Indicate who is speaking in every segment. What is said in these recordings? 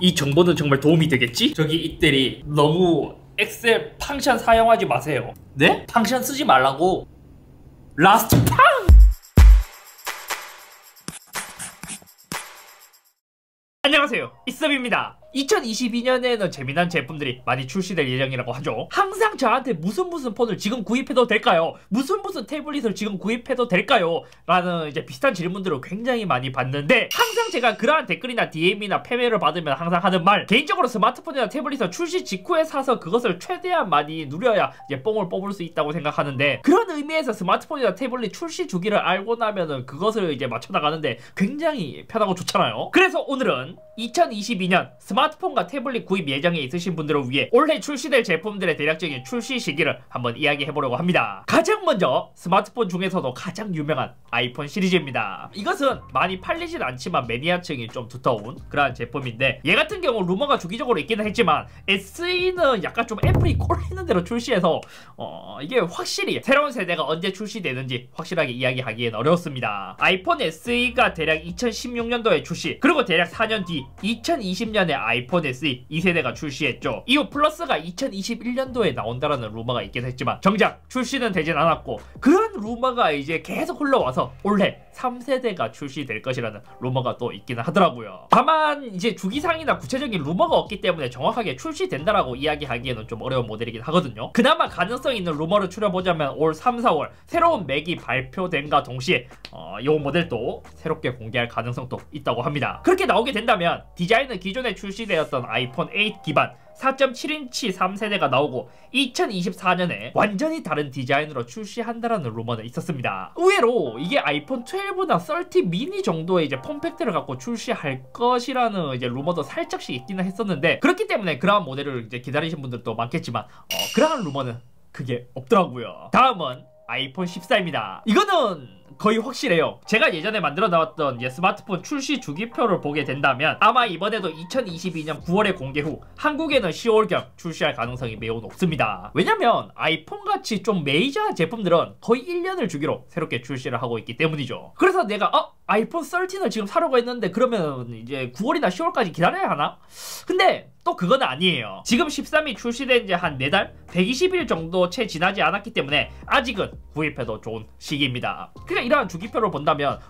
Speaker 1: 이 정보는 정말 도움이 되겠지? 저기 이들이 너무 엑셀 팡션 사용하지 마세요. 네? 팡션 쓰지 말라고. 라스트 팡! 안녕하세요, 이썸입니다. 2022년에는 재미난 제품들이 많이 출시될 예정이라고 하죠. 항상 저한테 무슨 폰을 지금 구입해도 될까요? 무슨 태블릿을 지금 구입해도 될까요? 라는 이제 비슷한 질문들을 굉장히 많이 받는데, 항상 제가 그러한 댓글이나 DM이나 패배를 받으면 항상 하는 말, 개인적으로 스마트폰이나 태블릿을 출시 직후에 사서 그것을 최대한 많이 누려야 이제 뽕을 뽑을 수 있다고 생각하는데, 그런 의미에서 스마트폰이나 태블릿 출시 주기를 알고 나면은 그것을 이제 맞춰 나가는데 굉장히 편하고 좋잖아요. 그래서 오늘은 2022년 스마트폰과 태블릿 구입 예정에 있으신 분들을 위해 올해 출시될 제품들의 대략적인 출시 시기를 한번 이야기해보려고 합니다. 가장 먼저 스마트폰 중에서도 가장 유명한 아이폰 시리즈입니다. 이것은 많이 팔리진 않지만 매니아층이 좀 두터운 그러한 제품인데, 얘 같은 경우 루머가 주기적으로 있기는 했지만 SE는 약간 좀 애플이 꼴리는 대로 출시해서 이게 확실히 새로운 세대가 언제 출시되는지 확실하게 이야기하기엔 어려웠습니다. 아이폰 SE가 대략 2016년도에 출시, 그리고 대략 4년 뒤 2020년에 아이폰 SE 2세대가 출시했죠. 이후 플러스가 2021년도에 나온다라는 루머가 있긴 했지만 정작 출시는 되진 않았고, 그런 루머가 이제 계속 흘러와서 올해 3세대가 출시될 것이라는 루머가 또 있기는 하더라고요. 다만 이제 주기상이나 구체적인 루머가 없기 때문에 정확하게 출시된다라고 이야기하기에는 좀 어려운 모델이긴 하거든요. 그나마 가능성 있는 루머를 추려보자면 올 3, 4월 새로운 맥이 발표된과 동시에 이 모델도 새롭게 공개할 가능성도 있다고 합니다. 그렇게 나오게 된다면 디자인은 기존에 출시되었던 아이폰 8 기반 4.7인치 3세대가 나오고 2024년에 완전히 다른 디자인으로 출시한다라는 루머는 있었습니다. 의외로 이게 아이폰 12나 30 미니 정도의 이제 폼팩트를 갖고 출시할 것이라는 이제 루머도 살짝씩 있기는 했었는데, 그렇기 때문에 그러한 모델을 이제 기다리신 분들도 많겠지만 그러한 루머는 그게 없더라고요. 다음은 아이폰 14입니다. 이거는 거의 확실해요. 제가 예전에 만들어 나왔던 스마트폰 출시 주기표를 보게 된다면 아마 이번에도 2022년 9월에 공개 후 한국에는 10월경 출시할 가능성이 매우 높습니다. 왜냐면 아이폰같이 좀 메이저한 제품들은 거의 1년을 주기로 새롭게 출시를 하고 있기 때문이죠. 그래서 내가 아이폰 13을 지금 사려고 했는데 그러면 이제 9월이나 10월까지 기다려야 하나? 근데 또 그건 아니에요. 지금 13이 출시된 지 한 4달? 120일 정도 채 지나지 않았기 때문에 아직은 구입해도 좋은 시기입니다. 그러니까 이러한 주기표를 본다면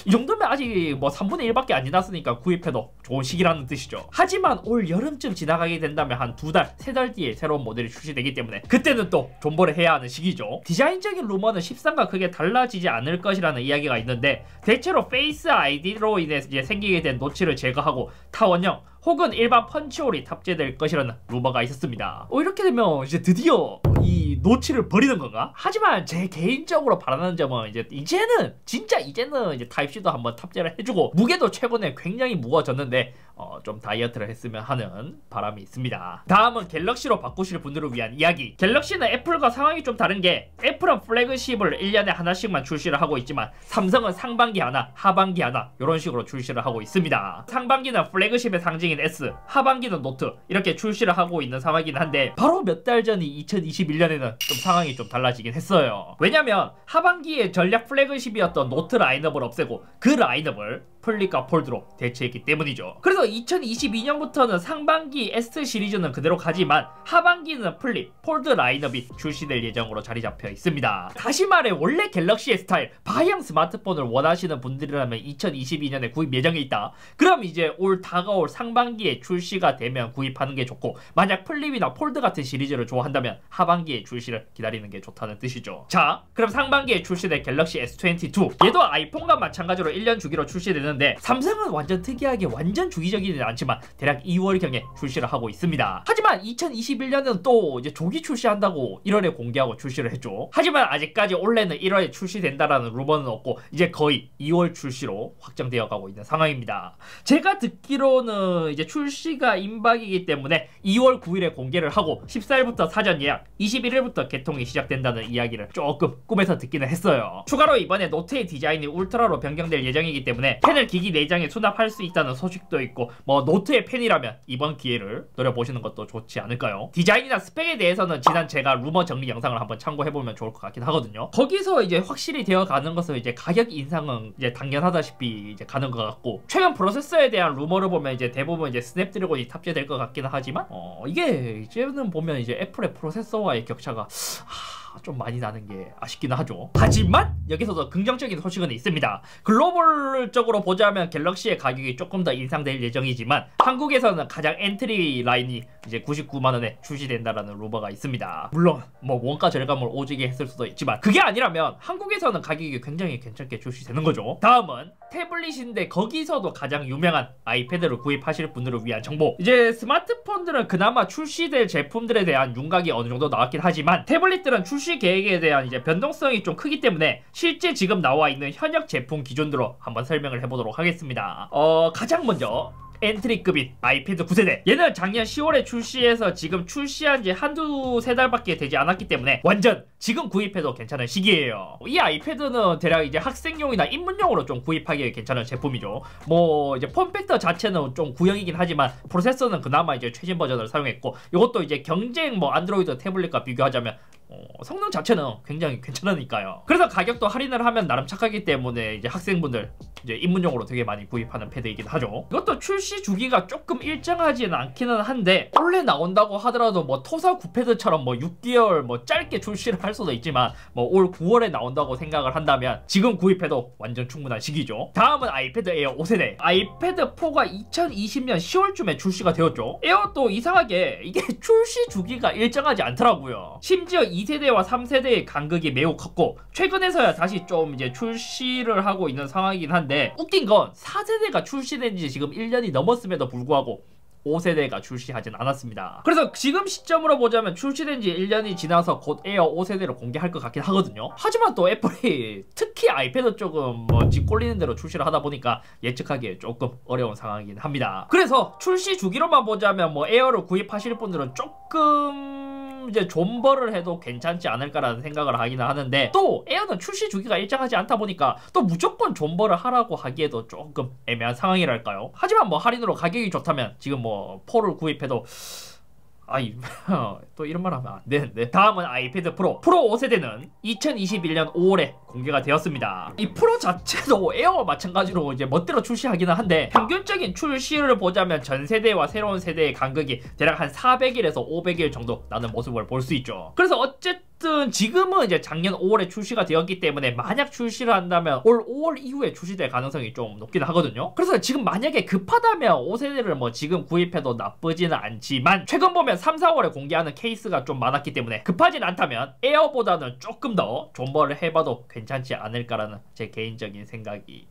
Speaker 1: 이 정도면 아직 뭐 3분의 1밖에 안 지났으니까 구입해도 좋은 시기라는 뜻이죠. 하지만 올 여름쯤 지나가게 된다면 한 2달, 3달 뒤에 새로운 모델이 출시되기 때문에 그때는 또 존버를 해야 하는 시기죠. 디자인적인 루머는 13과 크게 달라지지 않을 것이라는 이야기가 있는데, 대체로 페이스 아이디로 인해 이제 생기게 된 노치를 제거하고 타원형 혹은 일반 펀치홀이 탑재될 것이라는 루머가 있었습니다. 이렇게 되면 이제 드디어 이 노치를 버리는 건가? 하지만 제 개인적으로 바라는 점은 이제는 이제 타입C도 한번 탑재를 해주고, 무게도 최근에 굉장히 무거워졌는데 좀 다이어트를 했으면 하는 바람이 있습니다. 다음은 갤럭시로 바꾸실 분들을 위한 이야기. 갤럭시는 애플과 상황이 좀 다른 게, 애플은 플래그십을 1년에 하나씩만 출시를 하고 있지만 삼성은 상반기 하나, 하반기 하나 이런 식으로 출시를 하고 있습니다. 상반기는 플래그십의 상징인 S, 하반기는 노트 이렇게 출시를 하고 있는 상황이긴 한데, 바로 몇 달 전이 2021년에는 좀 상황이 좀 달라지긴 했어요. 왜냐면 하반기에 전략 플래그십이었던 노트 라인업을 없애고 그 라인업을 플립과 폴드로 대체했기 때문이죠. 그래서 2022년부터는 상반기 S 시리즈는 그대로 가지만 하반기는 플립, 폴드 라인업이 출시될 예정으로 자리 잡혀 있습니다. 다시 말해 원래 갤럭시의 스타일, 바이형 스마트폰을 원하시는 분들이라면 2022년에 구입 예정에 있다. 그럼 이제 다가올 상반기에 출시가 되면 구입하는 게 좋고, 만약 플립이나 폴드 같은 시리즈를 좋아한다면 하반기에 출시를 기다리는 게 좋다는 뜻이죠. 자, 그럼 상반기에 출시될 갤럭시 S22, 얘도 아이폰과 마찬가지로 1년 주기로 출시되는 삼성은 완전 특이하게 완전 주기적이진 않지만 대략 2월경에 출시를 하고 있습니다. 하지만 2021년은 또 이제 조기 출시한다고 1월에 공개하고 출시를 했죠. 하지만 아직까지 올해는 1월에 출시된다라는 루머는 없고 이제 거의 2월 출시로 확정되어 가고 있는 상황입니다. 제가 듣기로는 이제 출시가 임박이기 때문에 2월 9일에 공개를 하고 14일부터 사전 예약, 21일부터 개통이 시작된다는 이야기를 조금 꿈에서 듣기는 했어요. 추가로 이번에 노트의 디자인이 울트라로 변경될 예정이기 때문에 펜을 하늘 기기 내장에 수납할 수 있다는 소식도 있고 뭐 노트의 팬이라면 이번 기회를 노려보시는 것도 좋지 않을까요? 디자인이나 스펙에 대해서는 지난 제가 루머 정리 영상을 한번 참고해보면 좋을 것 같긴 하거든요. 거기서 이제 확실히 되어가는 것은 이제 가격 인상은 이제 당연하다시피 이제 가는 것 같고, 최근 프로세서에 대한 루머를 보면 이제 대부분 이제 스냅드래곤이 탑재될 것 같긴 하지만 이게 이제는 보면 이제 애플의 프로세서와의 격차가 좀 많이 나는 게 아쉽긴 하죠. 하지만 여기서도 긍정적인 소식은 있습니다. 글로벌적으로 보자면 갤럭시의 가격이 조금 더 인상될 예정이지만 한국에서는 가장 엔트리 라인이 이제 99만원에 출시된다라는 루머가 있습니다. 물론 뭐 원가 절감을 오지게 했을 수도 있지만 그게 아니라면 한국에서는 가격이 굉장히 괜찮게 출시되는 거죠. 다음은 태블릿인데 거기서도 가장 유명한 아이패드를 구입하실 분들을 위한 정보. 이제 스마트폰들은 그나마 출시될 제품들에 대한 윤곽이 어느 정도 나왔긴 하지만 태블릿들은 출시 계획에 대한 이제 변동성이 좀 크기 때문에 실제 지금 나와 있는 현역 제품 기준으로 한번 설명을 해보도록 하겠습니다. 가장 먼저 엔트리급인 아이패드 9세대, 얘는 작년 10월에 출시해서 지금 출시한 지 한두 세 달밖에 되지 않았기 때문에 완전 지금 구입해도 괜찮은 시기예요. 이 아이패드는 대략 이제 학생용이나 입문용으로 좀 구입하기에 괜찮은 제품이죠. 뭐 이제 폼팩터 자체는 좀 구형이긴 하지만 프로세서는 그나마 이제 최신 버전을 사용했고, 이것도 이제 경쟁 뭐 안드로이드 태블릿과 비교하자면 성능 자체는 굉장히 괜찮으니까요. 그래서 가격도 할인을 하면 나름 착하기 때문에 이제 학생분들 이제 입문용으로 되게 많이 구입하는 패드이긴 하죠. 이것도 출시 주기가 조금 일정하지는 않기는 한데 원래 나온다고 하더라도 뭐 토사 9패드처럼 뭐 6개월 뭐 짧게 출시를 할 수도 있지만 뭐 올 9월에 나온다고 생각을 한다면 지금 구입해도 완전 충분한 시기죠. 다음은 아이패드 에어 5세대. 아이패드 4가 2020년 10월쯤에 출시가 되었죠. 에어도 이상하게 이게 출시 주기가 일정하지 않더라고요. 심지어 2세대와 3세대의 간극이 매우 컸고 최근에서야 다시 좀 이제 출시를 하고 있는 상황이긴 한데, 웃긴 건 4세대가 출시된 지 지금 1년이 넘었음에도 불구하고 5세대가 출시하진 않았습니다. 그래서 지금 시점으로 보자면 출시된 지 1년이 지나서 곧 에어 5세대를 공개할 것 같긴 하거든요. 하지만 또 애플이 특히 아이패드 쪽은 뭐 집 꼴리는 대로 출시를 하다 보니까 예측하기에 조금 어려운 상황이긴 합니다. 그래서 출시 주기로만 보자면 뭐 에어를 구입하실 분들은 조금 이제 존버를 해도 괜찮지 않을까라는 생각을 하기는 하는데, 또 에어는 출시 주기가 일정하지 않다 보니까 또 무조건 존버를 하라고 하기에도 조금 애매한 상황이랄까요. 하지만 뭐 할인으로 가격이 좋다면 지금 뭐 4를 구입해도 또 이런 말 하면 안 되는데. 다음은 아이패드 프로 5세대는 2021년 5월에 공개가 되었습니다. 이 프로 자체도 에어와 마찬가지로 이제 멋대로 출시하기는 한데 평균적인 출시를 보자면 전 세대와 새로운 세대의 간극이 대략 한 400일에서 500일 정도 나는 모습을 볼 수 있죠. 그래서 어쨌든 지금은 이제 작년 5월에 출시가 되었기 때문에 만약 출시를 한다면 올 5월 이후에 출시될 가능성이 좀 높긴 하거든요. 그래서 지금 만약에 급하다면 5세대를 뭐 지금 구입해도 나쁘지는 않지만 최근 보면 3, 4월에 공개하는 케이스가 좀 많았기 때문에 급하진 않다면 에어보다는 조금 더 존버를 해봐도 괜찮지 않을까라는 제 개인적인 생각이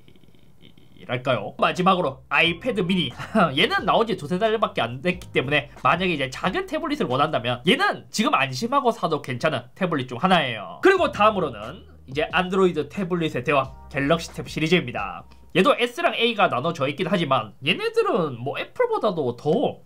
Speaker 1: 랄까요. 마지막으로 아이패드 미니. 얘는 나온지 두세 달밖에 안 됐기 때문에 만약에 이제 작은 태블릿을 원한다면 얘는 지금 안심하고 사도 괜찮은 태블릿 중 하나예요. 그리고 다음으로는 이제 안드로이드 태블릿의 대왕 갤럭시 탭 시리즈입니다. 얘도 S랑 A가 나눠져 있긴 하지만 얘네들은 뭐 애플보다도 더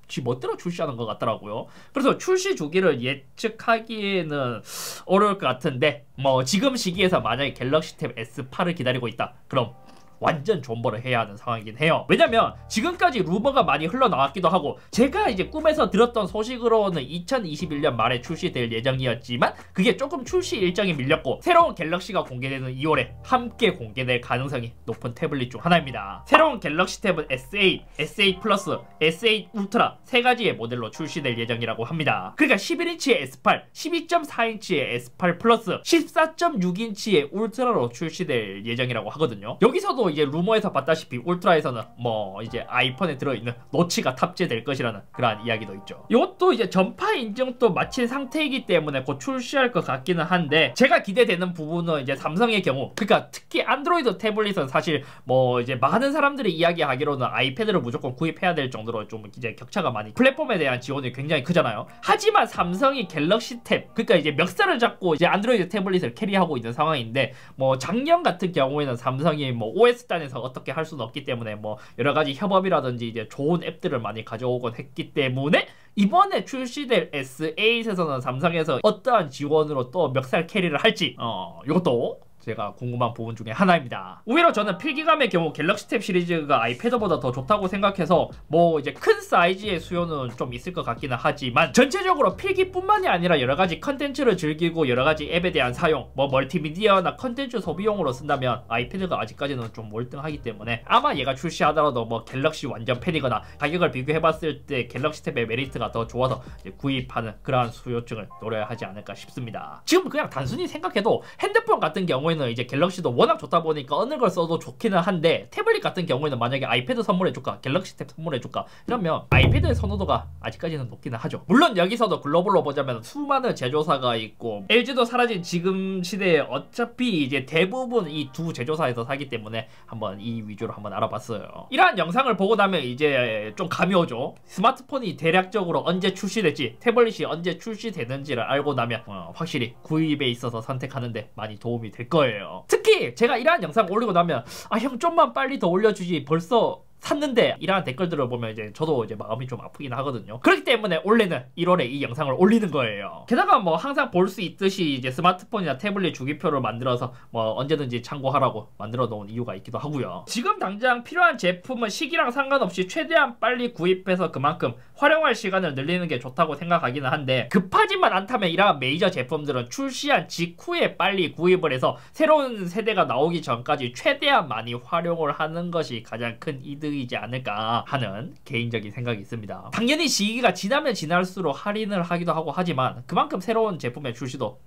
Speaker 1: 지 멋대로 출시하는 것 같더라고요. 그래서 출시 주기를 예측하기에는 어려울 것 같은데 뭐 지금 시기에서 만약에 갤럭시 탭 S8을 기다리고 있다, 그럼 완전 존버를 해야 하는 상황이긴 해요. 왜냐면 지금까지 루머가 많이 흘러나왔기도 하고 제가 이제 꿈에서 들었던 소식으로는 2021년 말에 출시될 예정이었지만 그게 조금 출시 일정이 밀렸고 새로운 갤럭시가 공개되는 2월에 함께 공개될 가능성이 높은 태블릿 중 하나입니다. 새로운 갤럭시 탭은 S8, S8 플러스, S8 울트라 세 가지의 모델로 출시될 예정이라고 합니다. 그러니까 11인치의 S8, 12.4인치의 S8 플러스, 14.6인치의 울트라로 출시될 예정이라고 하거든요. 여기서도 이제 루머에서 봤다시피 울트라에서는 뭐 이제 아이폰에 들어있는 노치가 탑재될 것이라는 그러한 이야기도 있죠. 이것도 이제 전파 인증도 마친 상태이기 때문에 곧 출시할 것 같기는 한데 제가 기대되는 부분은 이제 삼성의 경우, 그러니까 특히 안드로이드 태블릿은 사실 뭐 이제 많은 사람들이 이야기하기로는 아이패드를 무조건 구입해야 될 정도로 좀 이제 격차가 많이, 플랫폼에 대한 지원이 굉장히 크잖아요. 하지만 삼성이 갤럭시 탭, 그러니까 이제 멱살을 잡고 이제 안드로이드 태블릿을 캐리하고 있는 상황인데 뭐 작년 같은 경우에는 삼성이 뭐 OS 단에서 어떻게 할 수는 없기 때문에 뭐 여러가지 협업이라든지 이제 좋은 앱들을 많이 가져오곤 했기 때문에 이번에 출시될 S8에서는 삼성에서 어떠한 지원으로 또 멱살 캐리를 할지 이것도 제가 궁금한 부분 중에 하나입니다. 오히려 저는 필기감의 경우 갤럭시 탭 시리즈가 아이패드보다 더 좋다고 생각해서 뭐 이제 큰 사이즈의 수요는 좀 있을 것 같기는 하지만 전체적으로 필기뿐만이 아니라 여러가지 컨텐츠를 즐기고 여러가지 앱에 대한 사용, 뭐 멀티미디어나 컨텐츠 소비용으로 쓴다면 아이패드가 아직까지는 좀 월등하기 때문에 아마 얘가 출시하더라도 뭐 갤럭시 완전 팬이거나 가격을 비교해봤을 때 갤럭시 탭의 메리트가 더 좋아서 이제 구입하는 그러한 수요층을 노려야 하지 않을까 싶습니다. 지금 그냥 단순히 생각해도 핸드폰 같은 경우에는 이제 갤럭시도 워낙 좋다 보니까 어느 걸 써도 좋기는 한데 태블릿 같은 경우에는 만약에 아이패드 선물해줄까 갤럭시 탭 선물해줄까 이러면 아이패드의 선호도가 아직까지는 높기는 하죠. 물론 여기서도 글로벌로 보자면 수많은 제조사가 있고 LG도 사라진 지금 시대에 어차피 이제 대부분 이 두 제조사에서 사기 때문에 한번 이 위주로 한번 알아봤어요. 이러한 영상을 보고 나면 이제 좀 감이 오죠. 스마트폰이 대략적으로 언제 출시될지 태블릿이 언제 출시되는지를 알고 나면 확실히 구입에 있어서 선택하는데 많이 도움이 될 거예요. 특히 제가 이러한 영상 올리고 나면 아 형 좀만 빨리 더 올려주지 벌써 샀는데 이러한 댓글들을 보면 이제 저도 이제 마음이 좀 아프긴 하거든요. 그렇기 때문에 원래는 1월에 이 영상을 올리는 거예요. 게다가 뭐 항상 볼 수 있듯이 이제 스마트폰이나 태블릿 주기표를 만들어서 뭐 언제든지 참고하라고 만들어 놓은 이유가 있기도 하고요. 지금 당장 필요한 제품은 시기랑 상관없이 최대한 빨리 구입해서 그만큼 활용할 시간을 늘리는 게 좋다고 생각하기는 한데 급하지만 않다면 이러한 메이저 제품들은 출시한 직후에 빨리 구입을 해서 새로운 세대가 나오기 전까지 최대한 많이 활용을 하는 것이 가장 큰 이득이지 않을까 하는 개인적인 생각이 있습니다. 당연히 시기가 지나면 지날수록 할인을 하기도 하고 하지만 그만큼 새로운 제품의 출시도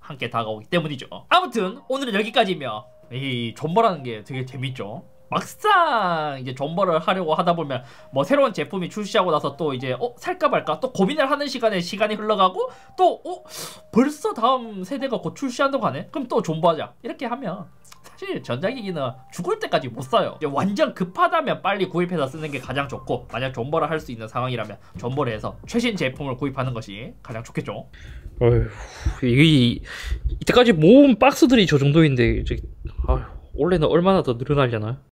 Speaker 1: 함께 다가오기 때문이죠. 아무튼 오늘은 여기까지며 이 존버라는 게 되게 재밌죠. 막상 이제 존버를 하려고 하다 보면 뭐 새로운 제품이 출시하고 나서 또 이제 살까 말까 또 고민을 하는 시간에 시간이 흘러가고 또 벌써 다음 세대가 곧 출시한다고 하네? 그럼 또 존버하자 이렇게 하면 사실 전자기기는 죽을 때까지 못 사요. 이제 완전 급하다면 빨리 구입해서 쓰는 게 가장 좋고 만약 존버를 할 수 있는 상황이라면 존버를 해서 최신 제품을 구입하는 것이 가장 좋겠죠.
Speaker 2: 어휴, 이게 이때까지 모은 박스들이 저 정도인데 이제 원래는 얼마나 더 늘어나려나?